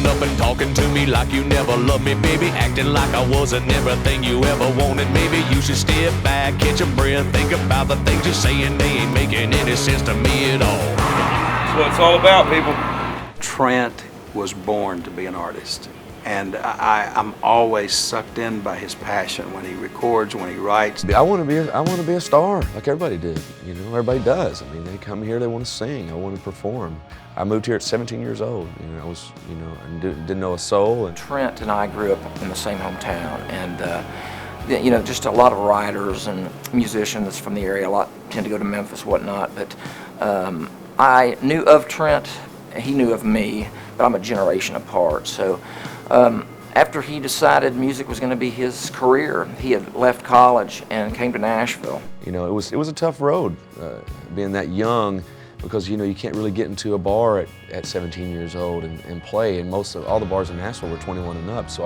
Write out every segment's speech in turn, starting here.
Walking up and talking to me like you never loved me, baby. Acting like I wasn't everything you ever wanted. Maybe you should step back, catch a breath, think about the things you're saying. They ain't making any sense to me at all. That's what it's all about, people. Trent was born to be an artist. And I'm always sucked in by his passion when he records, when he writes. I want to be a star like everybody did. You know, everybody does. I mean, they come here, they want to sing, I want to perform. I moved here at 17 years old. You know, I didn't know a soul. And Trent and I grew up in the same hometown, and you know, just a lot of writers and musicians from the area. A lot tend to go to Memphis, whatnot. But I knew of Trent, he knew of me, but I'm a generation apart. So. After he decided music was going to be his career, he had left college and came to Nashville. You know, it was a tough road being that young, because you know you can't really get into a bar at 17 years old and play, and all the bars in Nashville were 21 and up. So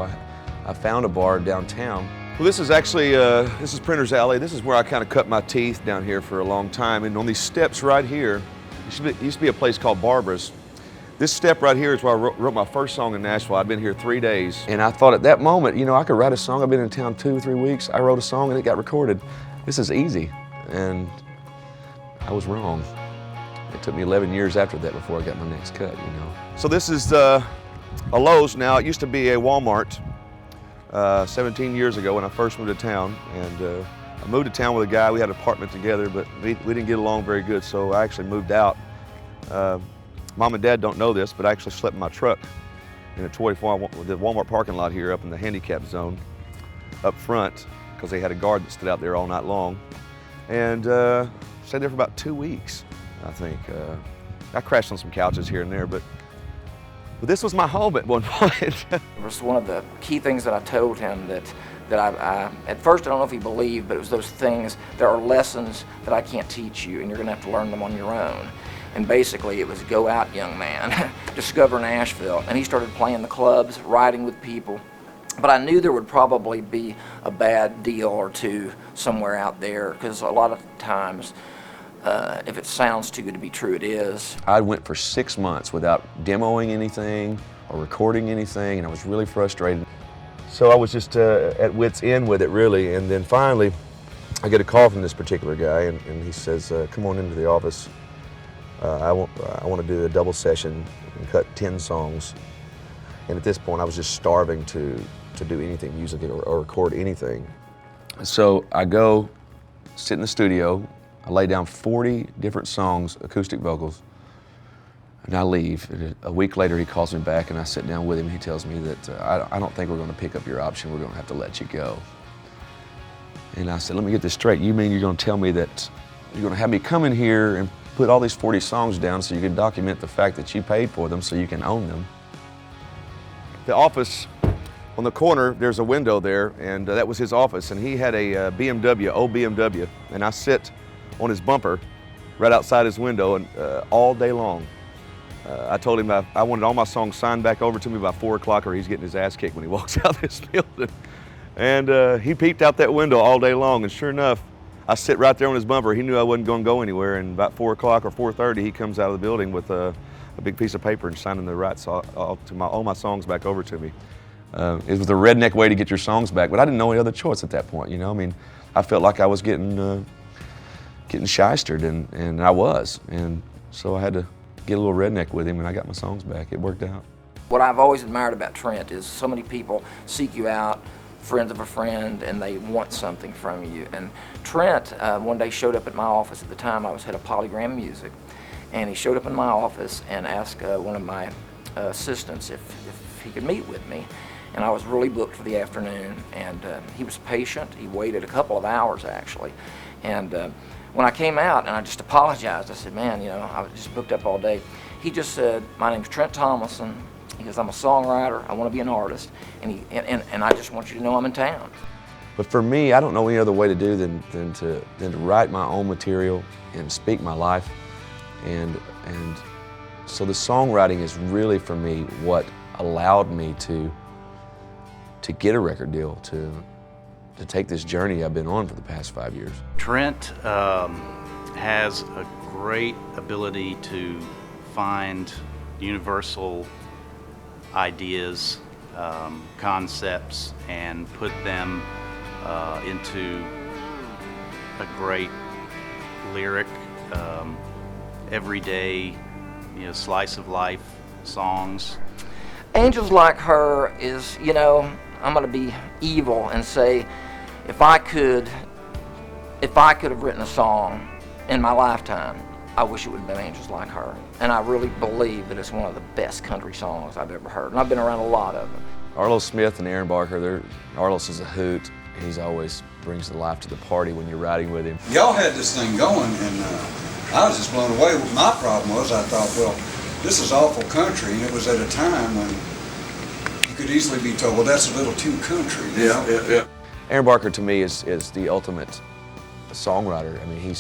I found a bar downtown. Well, this is actually this is Printer's Alley. This is where I kind of cut my teeth down here for a long time. And on these steps right here, it used to be a place called Barbara's. This step right here is where I wrote my first song in Nashville. I'd been here 3 days. And I thought at that moment, you know, I could write a song. I've been in town 2 or 3 weeks. I wrote a song and it got recorded. This is easy. And I was wrong. It took me 11 years after that before I got my next cut, you know. So this is a Lowe's now. It used to be a Walmart 17 years ago when I first moved to town. And I moved to town with a guy. We had an apartment together, but we didn't get along very good, so I actually moved out. Mom and Dad don't know this, but I actually slept in my truck in a toy farm, the Walmart parking lot here up in the handicap zone up front, because they had a guard that stood out there all night long. And stayed there for about 2 weeks, I think. I crashed on some couches here and there, but this was my home at one point. It was one of the key things that I told him that I at first I don't know if he believed, but it was those things, there are lessons that I can't teach you and you're gonna have to learn them on your own. And basically it was go out, young man, discover Nashville. And he started playing the clubs, riding with people. But I knew there would probably be a bad deal or two somewhere out there, because a lot of times, if it sounds too good to be true, it is. I went for 6 months without demoing anything or recording anything, and I was really frustrated. So I was just at wit's end with it, really. And then finally, I get a call from this particular guy, and he says, come on into the office. I want to do a double session and cut 10 songs. And at this point, I was just starving to do anything musically or record anything. So I go sit in the studio. I lay down 40 different songs, acoustic vocals, and I leave. And a week later, he calls me back, and I sit down with him. He tells me that I don't think we're going to pick up your option. We're going to have to let you go. And I said, let me get this straight. You mean you're going to tell me that you're going to have me come in here and put all these 40 songs down so you can document the fact that you paid for them so you can own them? The office on the corner, there's a window there, and that was his office, and he had a BMW, old BMW, and I sit on his bumper right outside his window and all day long. I told him I wanted all my songs signed back over to me by 4 o'clock or he's getting his ass kicked when he walks out this building. And he peeped out that window all day long, and sure enough, I sit right there on his bumper. He knew I wasn't going to go anywhere, and about 4 o'clock or 4:30, he comes out of the building with a big piece of paper and signing the rights to all my songs back over to me. It was the redneck way to get your songs back, but I didn't know any other choice at that point. You know, I mean, I felt like I was getting shystered, and I was, and so I had to get a little redneck with him, and I got my songs back. It worked out. What I've always admired about Trent is so many people seek you out, friends of a friend, and they want something from you. And Trent one day showed up at my office. At the time I was head of Polygram Music, and he showed up in my office and asked one of my assistants if he could meet with me. And I was really booked for the afternoon, and he was patient. He waited a couple of hours actually. And when I came out and I just apologized, I said, man, you know, I was just booked up all day. He just said, my name's Trent Tomlinson. He goes, I'm a songwriter, I want to be an artist, and I just want you to know I'm in town. But for me, I don't know any other way to do than to write my own material and speak my life. And so the songwriting is really, for me, what allowed me to get a record deal, to take this journey I've been on for the past 5 years. Trent has a great ability to find universal ideas, concepts, and put them into a great lyric, everyday, slice of life songs. Angels Like Her is, I'm going to be evil and say, if I could have written a song in my lifetime, I wish it would have been Angels Like Her. And I really believe that it's one of the best country songs I've ever heard. And I've been around a lot of them. Arlo Smith and Aaron Barker, Arlos is a hoot. He's always brings the life to the party when you're riding with him. Y'all had this thing going, and I was just blown away. My problem was, I thought, well, this is awful country, and it was at a time when you could easily be told, well, that's a little too country. Yeah. Aaron Barker, to me, is the ultimate songwriter. I mean,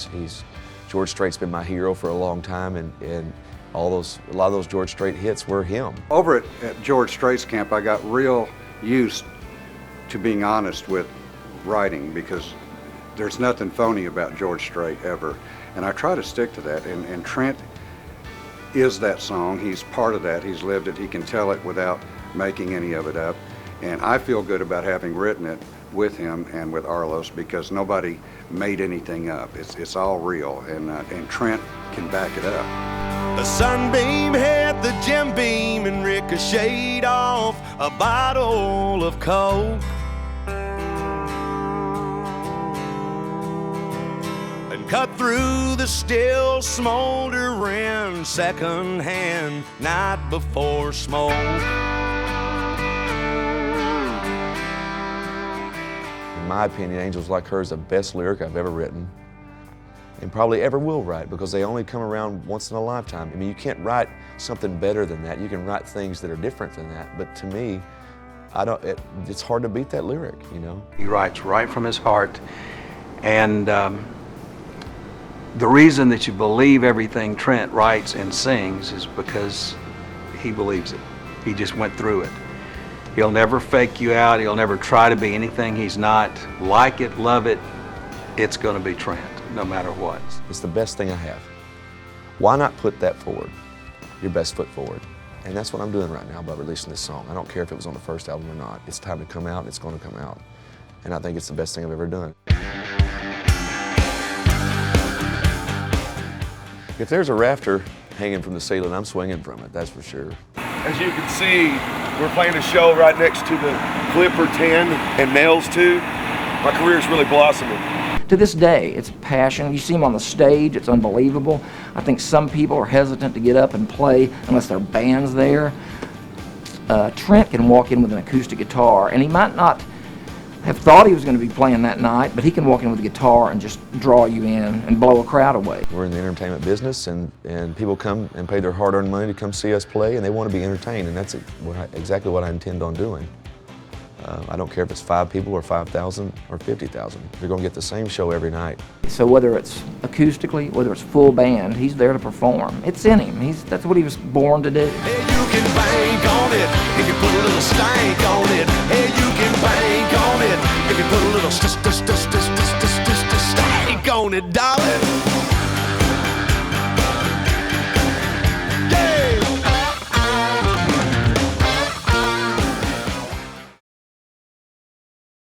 George Strait's been my hero for a long time, and a lot of those George Strait hits were him. Over at George Strait's camp, I got real used to being honest with writing, because there's nothing phony about George Strait ever, and I try to stick to that. And Trent is that song. He's part of that. He's lived it. He can tell it without making any of it up, and I feel good about having written it with him and with Arlos, because nobody made anything up. It's all real, and Trent can back it up. The sunbeam hit the gem beam and ricocheted off a bottle of Coke. And cut through the still smoldering second-hand night before smoke. In my opinion, Angels Like Her is the best lyric I've ever written, and probably ever will write, because they only come around once in a lifetime. I mean, you can't write something better than that. You can write things that are different than that, but to me, it's hard to beat that lyric, He writes right from his heart, and the reason that you believe everything Trent writes and sings is because he believes it. He just went through it. He'll never fake you out. He'll never try to be anything he's not. Like it, love it, it's going to be Trent, no matter what. It's the best thing I have. Why not put that forward, your best foot forward? And that's what I'm doing right now by releasing this song. I don't care if it was on the first album or not. It's time to come out, and it's going to come out. And I think it's the best thing I've ever done. If there's a rafter hanging from the ceiling, I'm swinging from it, that's for sure. As you can see, we're playing a show right next to the Clipper 10 and Nails 2. My career's really blossoming. To this day, it's passion. You see him on the stage, it's unbelievable. I think some people are hesitant to get up and play unless their band's there. Trent can walk in with an acoustic guitar, and he might not have thought he was going to be playing that night, but he can walk in with a guitar and just draw you in and blow a crowd away. We're in the entertainment business, and people come and pay their hard-earned money to come see us play, and they want to be entertained, and that's exactly what I intend on doing. I don't care if it's 5 people or 5,000 or 50,000. You're going to get the same show every night. So whether it's acoustically, whether it's full band, he's there to perform. It's in him. That's what he was born to do. Hey, you can bank on it if you put a little stank on it. Hey, you can bank on it if you put a little stank on it, darling.